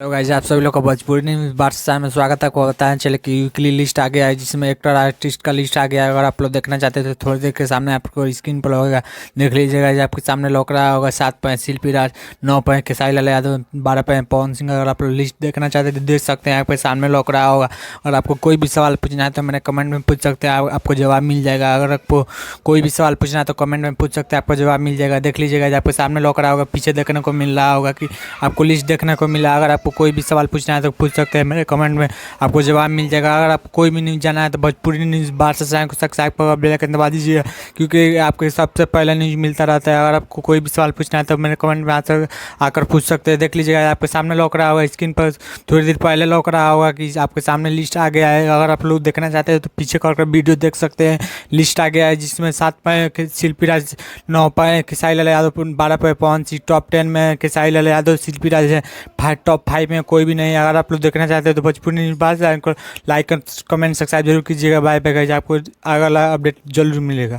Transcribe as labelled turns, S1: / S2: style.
S1: Hello guys, आप सभी लोग का भोजपुरी न्यूज़ बादशाह में स्वागत है। आपको बताएं चले कि वीकली लिस्ट आ गया है जिसमें एक्टर आर्टिस्ट का लिस्ट आ गया है। अगर आप लोग देखना चाहते हैं तो थोड़ी देर के सामने आपको स्क्रीन पर होगा, देख लीजिएगा। जो आपके सामने लौक रहा होगा 7 पॉइंट शिल्पी राज, 9 पॉइंट खेसारी लाल यादव, 12 पॉइंट पवन सिंह। अगर आप लोग लिस्ट देखना चाहते हैं तो देख सकते हैं, यहाँ पे सामने लौक रहा होगा। और आपको कोई भी सवाल पूछना है तो मैंने कमेंट में पूछ सकते हैं, आपको जवाब मिल जाएगा। अगर आपको कोई भी सवाल पूछना है तो कमेंट में पूछ सकते हैं, आपको जवाब मिल जाएगा। देख लीजिएगा, जो आपके सामने लौक रहा होगा, पीछे देखने को मिल रहा होगा कि आपको लिस्ट देखने को मिला। अगर आपको कोई भी सवाल पूछना है तो पूछ सकते हैं, मेरे कमेंट में आपको जवाब मिल जाएगा। अगर आपको कोई भी न्यूज़ जाना है तो भोजपुरी न्यूज़ बादशाह को सब्सक्राइब कर बेल आइकन दबा दीजिए, क्योंकि आपको सबसे पहले न्यूज़ मिलता रहता है। अगर आपको कोई भी सवाल पूछना है तो मेरे कमेंट में आकर पूछ सकते हैं। देख लीजिएगा, आपके सामने लौक रहा होगा स्क्रीन पर, थोड़ी देर पहले लौक रहा होगा कि आपके सामने लिस्ट आ गया है। अगर आप लोग देखना चाहते हैं तो पीछे कर वीडियो देख सकते हैं। लिस्ट आ गया है जिसमें 7 पॉइंट शिल्पी राज, 9 point Khesari Lal Yadav, 12 point Pawan Singh. Top 10 में खेसारी लाल यादव, शिल्पी राज है। टॉप 5 में कोई भी नहीं है। अगर आप लोग देखना चाहते हैं तो भोजपुरी न्यूज़ बादशाह को लाइक कमेंट सब्सक्राइब जरूर कीजिएगा। बाय बाय गाइस, आपको अगला अपडेट जरूर मिलेगा।